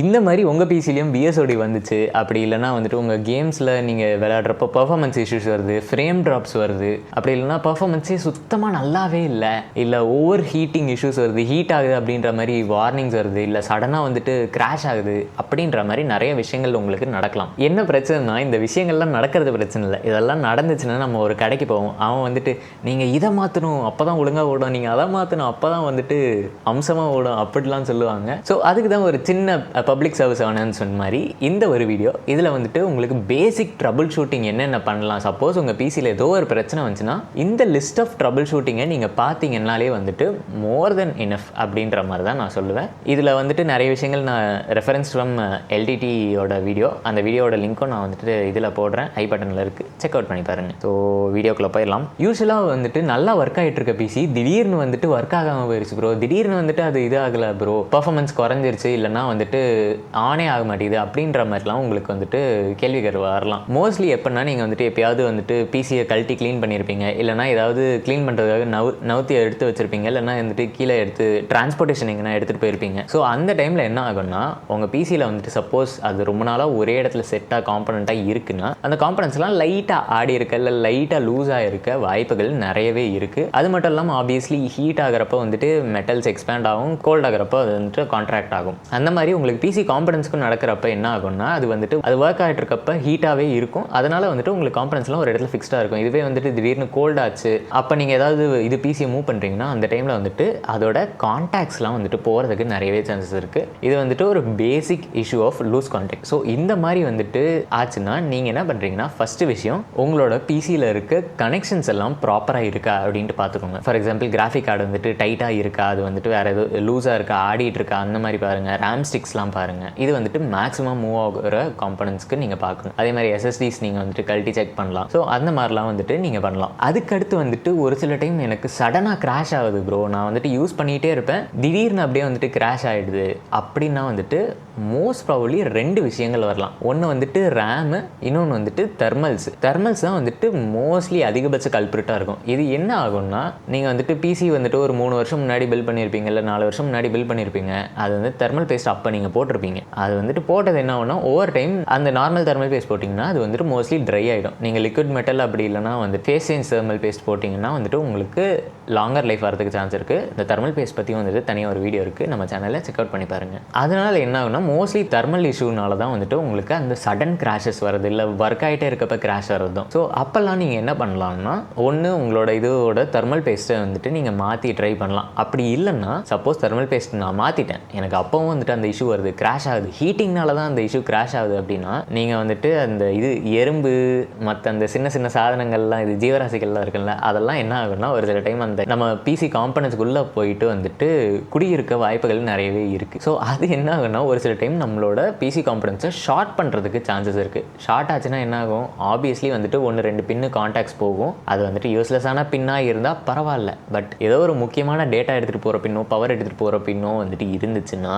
இந்த மாதிரி உங்கள் பிசிலையும் பிஎஸ்ஓடி வந்துச்சு, அப்படி இல்லைனா வந்துட்டு உங்கள் கேம்ஸில் நீங்கள் விளையாடுறப்போ பர்ஃபார்மன்ஸ் இஷ்யூஸ் வருது, ஃப்ரேம் ட்ராப்ஸ் வருது, அப்படி இல்லைனா பர்ஃபார்மன்ஸே சுத்தமாக நல்லாவே இல்லை ஓவர் ஹீட்டிங் இஷ்யூஸ் வருது, ஹீட் ஆகுது அப்படின்ற மாதிரி வார்னிங்ஸ் வருது, இல்லை சடனாக வந்துட்டு கிராஷ் ஆகுது அப்படின்ற மாதிரி நிறைய விஷயங்கள் உங்களுக்கு நடக்கலாம். என்ன பிரச்சனைனா இந்த விஷயங்கள்லாம் நடக்கிறது பிரச்சனை இல்லை. இதெல்லாம் நடந்துச்சுன்னா நம்ம ஒரு கடைக்கு போவோம், அவன் வந்துட்டு நீங்கள் இதை மாற்றணும் அப்போ தான் ஒழுங்காக ஓடும், நீங்கள் அதை மாற்றணும் அப்போ தான் வந்துட்டு அம்சமாக ஓடும் அப்படிலாம் சொல்லுவாங்க. ஸோ அதுக்கு தான் ஒரு சின்ன பப்ளிக் சர்வீஸ் அனௌன்ஸ்மெண்ட் மாதிரி இந்த ஒரு வீடியோ. இதில் வந்துட்டு உங்களுக்கு பேசிக் ட்ரபிள் ஷூட்டிங் என்னென்ன பண்ணலாம். சப்போஸ் உங்கள் பிசியில் ஏதோ ஒரு பிரச்சனை வந்துச்சுன்னா இந்த லிஸ்ட் ஆஃப் ட்ரபிள் ஷூட்டிங்கை நீங்கள் பார்த்தீங்கன்னாலே வந்துட்டு மோர் தென் இனஃப் அப்படின்ற மாதிரி தான் நான் சொல்லுவேன். இதில் வந்துட்டு நிறைய விஷயங்கள் நான் ரெஃபரன்ஸ் ஃப்ரம் எல்டிடியோட வீடியோ, அந்த வீடியோட லிங்க்கும் நான் வந்துட்டு இதில் போடுறேன், ஐ பட்டனில் இருக்குது, செக் அவுட் பண்ணி பாருங்கள். ஸோ வீடியோக்குள்ளே போயிடலாம். யூஸ்வலாக வந்துட்டு நல்லா ஒர்க் ஆகிட்டு இருக்க பிசி திடீர்னு வந்துட்டு ஒர்க் ஆகாமல் போயிடுச்சு ப்ரோ, திடீர்னு வந்துட்டு அது இது ஆகலை ப்ரோ, பர்ஃபார்மன்ஸ் குறைஞ்சிருச்சு, இல்லைனா வந்துட்டு ஆனே ஆக மாட்டேங்குது அப்படின்ற மாதிரிலாம் உங்களுக்கு வந்துட்டு கேள்விகள் வரலாம். மோஸ்ட்லி எப்படின்னா நீங்கள் வந்துட்டு எப்பயாவது வந்துட்டு பிசியை கழட்டி க்ளீன் பண்ணியிருப்பீங்க, இல்லைனா ஏதாவது க்ளீன் பண்ணுறதுக்காக நவுத்தி எடுத்து வச்சுருப்பீங்க, இல்லைனா வந்துட்டு கீழே எடுத்து டிரான்ஸ்போர்ட்டேஷன் எங்கன்னா எடுத்துகிட்டு போயிருப்பீங்க. ஸோ அந்த டைமில் என்ன ஆகும்னா உங்கள் பிசியில் வந்துட்டு சப்போஸ் அது ரொம்ப நாளாக ஒரே இடத்துல செட்டாக காம்பனண்ட்டாக இருக்குன்னா அந்த காம்பனன்ட்ஸ்லாம் லைட்டாக ஆடி இருக்க, இல்லை லைட்டாக லூஸாக இருக்க வாய்ப்புகள் நிறையவே இருக்குது. அது மட்டும் இல்லாமல் ஆப்வியஸ்லி ஹீட் ஆகிறப்போ வந்துட்டு மெட்டல்ஸ் எக்ஸ்பேண்ட் ஆகும், கோல்ட் ஆகிறப்போ அது வந்துட்டு கான்ட்ராக்ட் ஆகும். அந்த மாதிரி உங்களுக்கு பிசி காம்பனன்ட்ஸ்க்கும் நடக்கிறப்ப என்ன ஆகும்னா அது வந்துட்டு அது ஒர்க் ஆகிட்டு இருக்கப்ப ஹீட்டாகவே இருக்கும், அதனால் வந்துட்டு உங்களுக்கு காம்பனன்ட்ஸ்லாம் ஒரு இடத்துல ஃபிக்ஸ்டாக இருக்கும். இதுவே வந்துட்டு திடீர்னு கோல்ட் ஆச்சு, அப்போ நீங்கள் ஏதாவது இது பிசியை மூவ் பண்ணுறீங்கன்னா அந்த டைமில் வந்துட்டு அதோட கான்டாக்ட்ஸ்லாம் வந்துட்டு போகிறதுக்கு நிறையவே சான்சஸ் இருக்குது. இது வந்துட்டு ஒரு basic issue of loose contact. So இந்த மாதிரி வந்துட்டு ஆச்சுன்னா நீங்கள் என்ன பண்ணுறீங்கன்னா ஃபஸ்ட்டு விஷயம் உங்களோட பிசியில் இருக்க கனெக்ஷன்ஸ் எல்லாம் ப்ராப்பராக இருக்கா அப்படின்ட்டு பார்த்துக்கோங்க. ஃபார் எக்ஸாம்பிள் கிராஃபிக் கார்டு வந்துட்டு டைட்டாக இருக்கா, அது வந்துட்டு வேறு எதுவும் லூஸாக இருக்கா, ஆடிட்டு இருக்கா, அந்த மாதிரி பாருங்கள். ரேம் ஸ்டிக்ஸ்லாம் பாருங்கள், இது வந்துட்டு மேக்ஸிமம் மூவ் ஆகிற காம்பனன்ட்ஸ்க்கு நீங்கள் பார்க்கணும். அதே மாதிரி எஸ்எஸ்டிஸ் நீங்கள் வந்துட்டு கழட்டி செக் பண்ணலாம். ஸோ அந்த மாதிரிலாம் வந்துட்டு நீங்கள் பண்ணலாம். அதுக்கடுத்து வந்துட்டு ஒரு சில டைம் எனக்கு சடனாக கிராஷ் ஆகுது ப்ரோ, நான் வந்துட்டு யூஸ் பண்ணிகிட்டே இருப்பேன், திடீர்னு அப்படியே வந்துட்டு கிராஷ் ஆகிடுது அப்படின்னா வந்துட்டு மோஸ்ட் ப்ராபப்ளி ரெண்டு விஷயங்கள் வரலாம். ஒன்று வந்துட்டு ரேமு, இன்னொன்று வந்துட்டு தெர்மல்ஸ் தான் வந்துட்டு மோஸ்ட்லி அதிகபட்ச கல்பிரிட்டாக இருக்கும். இது என்ன ஆகும்னா நீங்கள் வந்துட்டு பிசி வந்துட்டு ஒரு 3 வருஷம் முன்னாடி பில்ட் பண்ணியிருப்பீங்க, இல்லை 4 வருஷம் முன்னாடி பில்ட் பண்ணியிருப்பீங்க, அது வந்து தெர்மல் பேஸ்ட் அப்போ நீங்கள் போட்டிருப்பீங்க. அது வந்துட்டு போட்டது என்ன ஆகும்னா ஓவர் டைம் அந்த நார்மல் தெர்மல் பேஸ்ட் போட்டிங்கன்னா அது வந்துட்டு மோஸ்ட்லி ட்ரை ஆகிடும். நீங்கள் லிக்விட் மெட்டல் அப்படி இல்லைனா வந்து ஃபேஸ் சேஞ்ச் தெர்மல் பேஸ்ட் போட்டிங்கன்னா வந்துட்டு உங்களுக்கு லாங்கர் லைஃப் வரதுக்கு சான்ஸ் இருக்குது. இந்த தெர்மல் பேஸ்ட் பற்றியும் வந்துட்டு தனியாக ஒரு வீடியோ இருக்குது, நம்ம சேனலில் செக் அவுட் பண்ணி பாருங்கள். அதனால் என்ன ஆகும்னா மோஸ்ட்லி தெர்மல் இஷ்யூனால தான் வந்துட்டு உங்களுக்கு அந்த சடன் கிராஷஸ் வருது, இல்லை ஒர்க் ஆகிட்டே இருக்கப்போ கிராஷ் வருது தான். ஸோ அப்போல்லாம் நீங்கள் என்ன பண்ணலாம்னா ஒன்று உங்களோட இதோட தெர்மல் பேஸ்ட்டை வந்துட்டு நீங்கள் மாற்றி ட்ரை பண்ணலாம். அப்படி இல்லைன்னா சப்போஸ் தெர்மல் பேஸ்ட் நான் மாற்றிட்டேன், எனக்கு அப்போவும் வந்துட்டு அந்த இஷ்யூ வருது, கிராஷ் ஆகுது, ஹீட்டிங்னால தான் அந்த இஷ்யூ கிராஷ் ஆகுது அப்படின்னா நீங்கள் வந்துட்டு அந்த இது எறும்பு மற்ற அந்த சின்ன சின்ன சாதனங்கள்லாம் இது ஜீவராசிகள்லாம் இருக்குல்ல, அதெல்லாம் என்ன ஆகுன்னா ஒரு சில டைம் அந்த நம்ம பிசி காம்பனன்ட்ஸ்குள்ளே போயிட்டு வந்துட்டு குடியிருக்க வாய்ப்புகள் நிறையவே இருக்குது. ஸோ அது என்ன ஆகுன்னா ஒரு சில டைம் நம்மளோட பிசி காம்பனன்ட்ஸை ஷார்ட் பண்ணுறதுக்கு சான்சஸ் இருக்குது. ஷார்ட் ஆச்சுன்னா என்ன ஆகும், ஆப்வியஸ்லி வந்துட்டு 1-2 பின்னு கான்டாக்ட்ஸ் போகும். அது வந்துட்டு யூஸ்லெஸ்ஸான பின்னாக இருந்தால் பரவாயில்ல, பட் ஏதோ ஒரு முக்கியமான டேட்டா எடுத்துகிட்டு போகிற பின்னோ பவர் எடுத்துகிட்டு போகிற பின்னோ வந்துட்டு இருந்துச்சுன்னா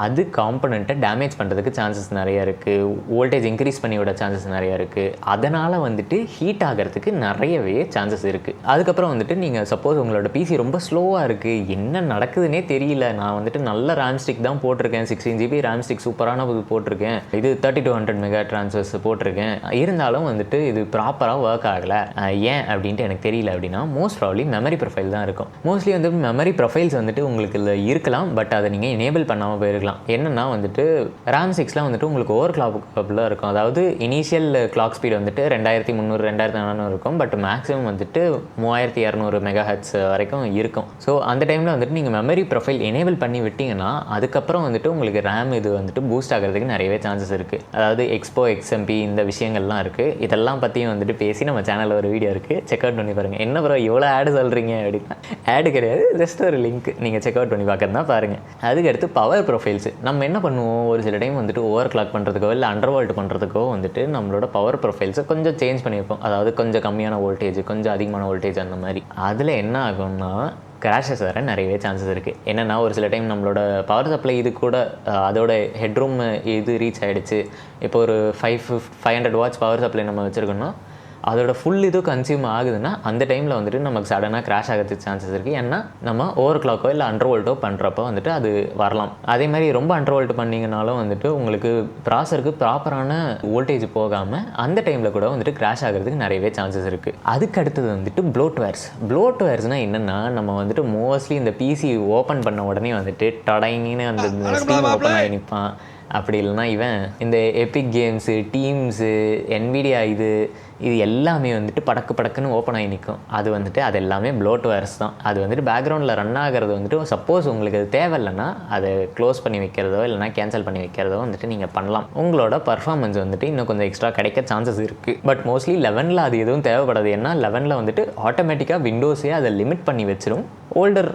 அது காம்பனண்ட்டை டேமேஜ் பண்ணுறதுக்கு சான்சஸ் நிறையா இருக்குது, வோல்டேஜ் இன்க்ரீஸ் பண்ணி விட சான்சஸ் நிறையா இருக்குது, அதனால் வந்துட்டு ஹீட் ஆகிறதுக்கு நிறையவே சான்சஸ் இருக்குது. அதுக்கப்புறம் வந்துட்டு நீங்கள் சப்போஸ் உங்களோட பிசி ரொம்ப ஸ்லோவாக இருக்குது, என்ன நடக்குதுன்னே தெரியல, நான் வந்துட்டு நல்ல ரேம் ஸ்டிக் தான் போட்டிருக்கேன், 16 GB ரேம் ஸ்டிக் சூப்பரான போட்டிருக்கேன், இது 3200 மெகா ட்ரான்ஸ்ஃபர்ஸ் போட்டிருக்கேன், இருந்தாலும் வந்துட்டு இது ப்ராப்பராக ஒர்க் ஆகலை, ஏன் அப்படின்ட்டு எனக்கு தெரியல அப்படின்னா மோஸ்ட் ப்ராபப்லி மெமரி ப்ரொஃபைல் தான் இருக்கும். மோஸ்ட்லி வந்து மெமரி ப்ரொஃபைல்ஸ் வந்துட்டு உங்களுக்கு இதில் இருக்கலாம், பட் அதை நீங்கள் எனேபிள் பண்ணாமல் போயிருக்கலாம். என்னென்னா வந்துட்டு ரேம் 6லாம் வந்துட்டு உங்களுக்கு ஓவர் கிளாக்கபிளாக இருக்கும். அதாவது இனிஷியல் கிளாக் ஸ்பீடு வந்துட்டு 2300 2400 இருக்கும், பட் மேக்ஸிமம் வந்துட்டு 3200 மெகா ஹெர்ட்ஸ் வரைக்கும் இருக்கும். ஸோ அந்த டைமில் வந்துட்டு நீங்கள் மெமரி ப்ரொஃபைல் எனேபிள் பண்ணி விட்டிங்கன்னா அதுக்கப்புறம் வந்துட்டு உங்களுக்கு ரேம் இது வந்துட்டு பூஸ்ட் ஆகிறதுக்கு நிறையவே சான்சஸ் இருக்குது. அதாவது எக்ஸ்போ எக்ஸ்எம்பி இந்த விஷயங்கள்லாம் இருக்குது. இதெல்லாம் பற்றியும் வந்துட்டு பேசி நம்ம சேனலில் ஒரு வீடியோ இருக்குது, செக் அவுட் பண்ணி பாருங்கள். என்ன ப்ரோ இவ்வளோ ஆடு சொல்கிறீங்க அப்படின்னா ஆடு கிடையாது, ஜஸ்ட் ஒரு லிங்க், நீங்கள் செக் அவுட் பண்ணி பார்க்கறது தான் பாருங்கள். அதுக்கடுத்து பவர் ப்ரொஃபைல்ஸ். நம்ம என்ன பண்ணுவோம், ஒரு சில டைம் வந்துட்டு ஓவர் கிளாக் பண்ணுறதுக்கோ இல்லை அண்டர்வால்ட் பண்ணுறதுக்கோ வந்துட்டு நம்மளோட பவர் ப்ரொஃபைல்ஸை கொஞ்சம் சேஞ்ச் பண்ணியிருப்போம். அதாவது கொஞ்சம் கம்மியான வோல்டேஜ், கொஞ்சம் அதிகமான வோல்டேஜ், அந்த மாதிரி. அதில் என்ன ஆகும்னா கிராஷஸ் வர நிறையவே சான்சஸ் இருக்குது. என்னென்னா ஒரு சில டைம் நம்மளோட பவர் சப்ளை இது கூட அதோட ஹெட்ரூம் இது ரீச் ஆகிடுச்சு. இப்போ ஒரு 500 வாட்ஸ் பவர் சப்ளை நம்ம வச்சுருக்கோன்னா அதோட ஃபுல் இது கன்சியூம் ஆகுதுன்னா அந்த டைமில் வந்துட்டு நமக்கு சடனாக கிராஷ் ஆகிறதுக்கு சான்சஸ் இருக்குது. ஏன்னா நம்ம ஓவர் கிளாக்கோ இல்லை அண்டர் வோல்ட்டோ பண்ணுறப்போ வந்துட்டு அது வரலாம். அதே மாதிரி ரொம்ப அண்டர் வோல்ட் பண்ணிங்கனாலும் வந்துட்டு உங்களுக்கு ப்ராசருக்கு ப்ராப்பரான வோல்டேஜ் போகாமல் அந்த டைமில் கூட வந்துட்டு கிராஷ் ஆகிறதுக்கு நிறையவே சான்சஸ் இருக்குது. அதுக்கு அடுத்தது வந்துட்டு ப்ளோட்வேர்ஸ்னால் என்னென்னா, நம்ம வந்துட்டு மோஸ்ட்லி இந்த பிசி ஓப்பன் பண்ண உடனே வந்துட்டு டடைங்கன்னு அந்த ஸ்க்ரீன் ஓப்பன் ஆகி நிற்பான். அப்படி இல்லைனா இவன் இந்த எபிக் கேம்ஸு, டீம்ஸு, என்விடியா இது எல்லாமே வந்துட்டு படக்குன்னு ஓப்பன் ஆகி நிற்கும். அது வந்துட்டு அது எல்லாமே ப்ளோட்வேர்ஸ் தான். அது வந்துட்டு பேக்ரவுண்டில் ரன் ஆகிறது வந்துட்டு சப்போஸ் உங்களுக்கு அது தேவையில்லைன்னா அதை க்ளோஸ் பண்ணி வைக்கிறதோ இல்லைனா கேன்சல் பண்ணி வைக்கிறதோ வந்துட்டு நீங்கள் பண்ணலாம். உங்களோட பர்ஃபார்மன்ஸ் வந்துட்டு இன்னும் கொஞ்சம் எக்ஸ்ட்ரா கிடைக்க சான்சஸ் இருக்குது. பட் மோஸ்ட்லி 11ல் அது எதுவும் தேவைப்படாது. ஏன்னா 11ல் வந்துட்டு ஆட்டோமேட்டிக்காக விண்டோஸே அதை லிமிட் பண்ணி வச்சிரும். ஓல்டர்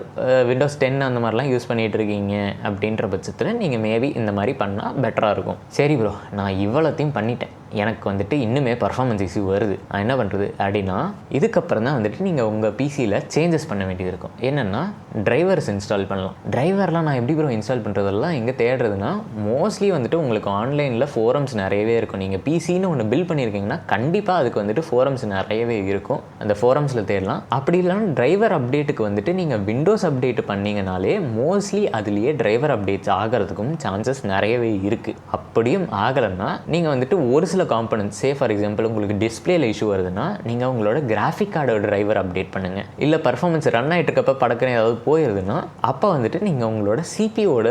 விண்டோஸ் 10 அந்த மாதிரிலாம் யூஸ் பண்ணிகிட்டு இருக்கீங்க அப்படின்ற பட்சத்தில் நீங்கள் மேபி இந்த மாதிரி பண்ணால் பெட்டராக இருக்கும். சரி ப்ரோ, நான் இவ்வளோத்தையும் பண்ணிட்டேன், எனக்கு வந்துட்டு இன்னுமே பர்ஃபார்மன்ஸ் இஷ்யூ வருது, நான் என்ன பண்ணுறது அப்படின்னா, இதுக்கப்புறம் தான் வந்துட்டு நீங்கள் உங்கள் பிசியில் சேஞ்சஸ் பண்ண வேண்டியது இருக்கும். என்னென்னா டிரைவர்ஸ் இன்ஸ்டால் பண்ணலாம். டிரைவர்லாம் நான் எப்படி ப்ரோ இன்ஸ்டால் பண்ணுறதெல்லாம் எங்கே தேடுறதுன்னா, மோஸ்ட்லி வந்துட்டு உங்களுக்கு ஆன்லைனில் ஃபோரம்ஸ் நிறையவே இருக்கும். நீங்கள் பிசின்னு ஒன்று பில்ட் பண்ணியிருக்கீங்கன்னா கண்டிப்பாக அதுக்கு வந்துட்டு ஃபோரம்ஸ் நிறையவே இருக்கும். அந்த ஃபோரம்ஸில் தேடலாம். அப்படி இல்லைனா டிரைவர் அப்டேட்டுக்கு வந்துட்டு நீங்கள் விண்டோஸ் அப்டேட் பண்ணிங்கனாலே மோஸ்ட்லி அதுலேயே டிரைவர் அப்டேட்ஸ் ஆகிறதுக்கும் சான்சஸ் நிறையவே இருக்குது. அப்படியும் ஆகலைன்னா நீங்கள் வந்துட்டு ஒரு சில காம்பனன்ட்ஸ், ஃபார் எக்ஸாம்பிள் உங்களுக்கு டிஸ்பிளேல இஷ்யூ வருதுன்னா நீங்கள் உங்களோட கிராஃபிக் கார்டோட டிரைவர் அப்டேட் பண்ணுங்கள். இல்லை பர்ஃபார்மன்ஸ் ரன் ஆகிட்டு இருக்கப்போ படக்குன்னு ஏதாவது போயிருதுன்னா அப்போ வந்துட்டு நீங்கள் உங்களோட சிபியோட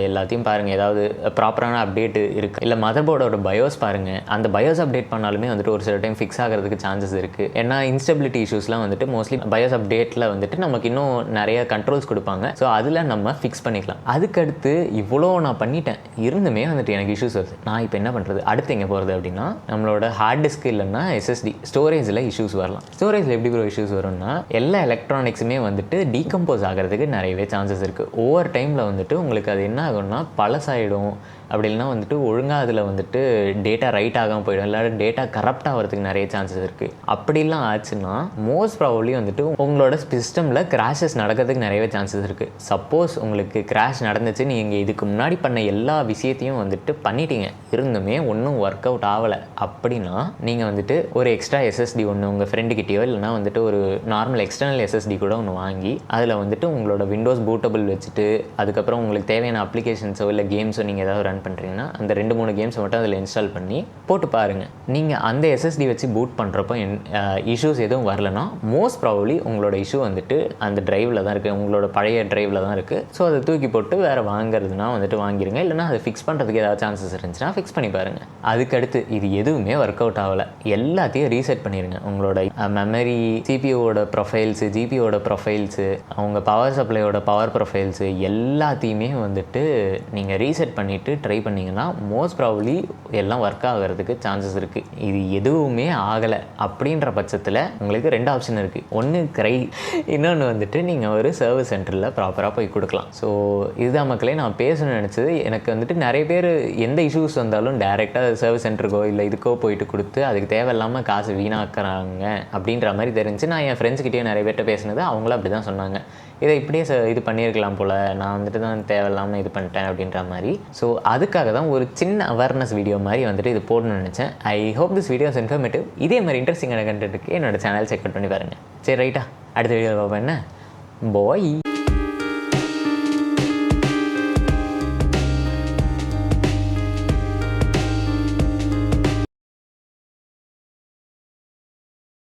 எல்லாத்தையும் பாருங்கள், ஏதாவது ப்ராப்பரான அப்டேட் இருக்குது. இல்லை மதர் போர்டோட பயோஸ் பாருங்கள். அந்த பயோஸ் அப்டேட் பண்ணாலுமே வந்துட்டு ஒரு சில டைம் ஃபிக்ஸ் ஆகிறதுக்கு சான்சஸ் இருக்குது. ஏன்னா இன்ஸ்டபிலிட்டி இஷ்யூஸ்லாம் வந்துட்டு மோஸ்ட்லி பயோஸ் அப்டேட்டில் வந்துட்டு நமக்கு இன்னும் நிறைய கண்ட்ரோல்ஸ் கொடுப்பாங்க. ஸோ அதில் நம்ம ஃபிக்ஸ் பண்ணிக்கலாம். அதுக்கடுத்து இவ்வளோ நான் பண்ணிட்டேன், இருந்துமே வந்துட்டு எனக்கு இஷ்யூஸ் வருது, நான் இப்போ என்ன பண்ணுறது, அடுத்து எங்கே போகிறது அப்படின்னா, நம்மளோட ஹார்ட் டிஸ்க் இல்லைன்னா எஸ்எஸ்டி ஸ்டோரேஜில் இஷ்யூஸ் வரலாம். ஸ்டோரேஜில் எப்படி ஒரு இஷ்யூஸ் வரும்னா, எல்லா எலக்ட்ரானிக்ஸுமே வந்துட்டு டீகம்போஸ் ஆகிறதுக்கு நிறையவே சான்சஸ் இருக்குது. ஓவர் டைமில் வந்துட்டு உங்களுக்கு அது என்ன ஆகும்னா பழசாயிடும். அப்படி இல்லைனா வந்துட்டு ஒழுங்காக அதில் வந்துட்டு டேட்டா ரைட் ஆகாமல் போயிடும். இல்லாட்டி டேட்டா கரப்ட் ஆகிறதுக்கு நிறைய சான்சஸ் இருக்குது. அப்படிலாம் ஆச்சுன்னா மோஸ்ட் ப்ராபப்லி வந்துட்டு உங்களோட சிஸ்டமில் கிராஷஸ் நடக்கிறதுக்கு நிறையவே சான்சஸ் இருக்குது. சப்போஸ் உங்களுக்கு கிராஷ் நடந்துச்சு, நீங்கள் இதுக்கு முன்னாடி பண்ண எல்லா விஷயத்தையும் வந்துட்டு பண்ணிட்டீங்க, இருந்துமே ஒன்றும் ஒர்க் அவுட் ஆகலை அப்படின்னா நீங்கள் வந்துட்டு ஒரு எக்ஸ்ட்ரா எஸ்எஸ்டி ஒன்று உங்கள் ஃப்ரெண்டுக்கிட்டேயோ இல்லைனா வந்துட்டு ஒரு நார்மல் எக்ஸ்டர்னல் எஸ்எஸ்டி கூட ஒன்று வாங்கி அதில் வந்துட்டு உங்களோட விண்டோஸ் பூட்டபிள் வச்சுட்டு அதுக்கப்புறம் உங்களுக்கு தேவையான அப்ளிகேஷன்ஸோ இல்லை கேம்ஸோ நீங்கள் ஏதாவது பண்ணுறீங்கன்னா அந்த 2-3 கேம்ஸ் மட்டும் அதில் இன்ஸ்டால் பண்ணி போட்டு பாருங்கள். நீங்கள் அந்த எஸ்எஸ்டி வச்சு பூட் பண்ணுறப்போ இஷ்யூஸ் எதுவும் வரலன்னா மோஸ்ட் ப்ராபப்லி உங்களோட இஷ்யூ வந்துட்டு அந்த டிரைவில் தான் இருக்குது, உங்களோட பழைய டிரைவில் தான் இருக்குது. ஸோ அதை தூக்கி போட்டு வேறு வாங்குறதுனா வந்துட்டு வாங்கிடுங்க. இல்லைனா அதை ஃபிக்ஸ் பண்ணுறதுக்கு ஏதாவது சான்சஸ் இருந்துச்சுன்னா ஃபிக்ஸ் பண்ணி பாருங்கள். அதுக்கடுத்து இது எதுவுமே ஒர்க் அவுட் ஆகலை, எல்லாத்தையும் ரீசெட் பண்ணிடுங்க. உங்களோட மெமரி, சிபியோட ப்ரொஃபைல்ஸு, ஜிபியோட ப்ரொஃபைல்ஸு, அவங்க பவர் சப்ளையோட பவர் ப்ரொஃபைல்ஸு எல்லாத்தையுமே வந்துட்டு நீங்கள் ரீசெட் பண்ணிவிட்டு ட்ரை பண்ணிங்கன்னா மோஸ்ட் ப்ராபப்லி எல்லாம் ஒர்க் ஆகிறதுக்கு சான்சஸ் இருக்குது. இது எதுவுமே ஆகலை அப்படின்ற பட்சத்தில் உங்களுக்கு 2 ஆப்ஷன் இருக்குது. ஒன்று இன்னொன்று வந்துட்டு நீங்கள் ஒரு சர்வீஸ் சென்டரில் ப்ராப்பராக போய் கொடுக்கலாம். ஸோ இதுதான் மக்களே நான் பேசணும்னு நினச்சது. எனக்கு வந்துட்டு நிறைய பேர் எந்த இஷ்யூஸ் வந்தாலும் டேரெக்டாக சர்வீஸ் சென்டருக்கோ இல்லை இதுக்கோ போயிட்டு கொடுத்து அதுக்கு தேவையில்லாமல் காசு வீணாக்குறாங்க அப்படின்ற மாதிரி தெரிஞ்சு நான் என் ஃப்ரெண்ட்ஸ்கிட்டேயும் நிறைய பேர்கிட்ட பேசினது, அவங்களும் அப்படி தான் சொன்னாங்க. இதை இப்படியே இது பண்ணியிருக்கலாம் போல், நான் வந்துட்டு தான் தேவையில்லாமல் இது பண்ணிட்டேன் அப்படின்ற மாதிரி. ஸோ அதுக்காக தான் ஒரு சின்ன அவேர்னஸ் வீடியோ மாதிரி வந்துட்டு இது போடணும்னு நினச்சேன். I hope this videos informative. இதே மாதிரி இன்ட்ரெஸ்டிங்கான கண்டென்ட்டுக்கு என்னோட சேனல் செக் பண்ணி பாருங்கள். சரி ரைட்டா, அடுத்த வீடியோவில் பார்ப்பேன். என்ன பாய்.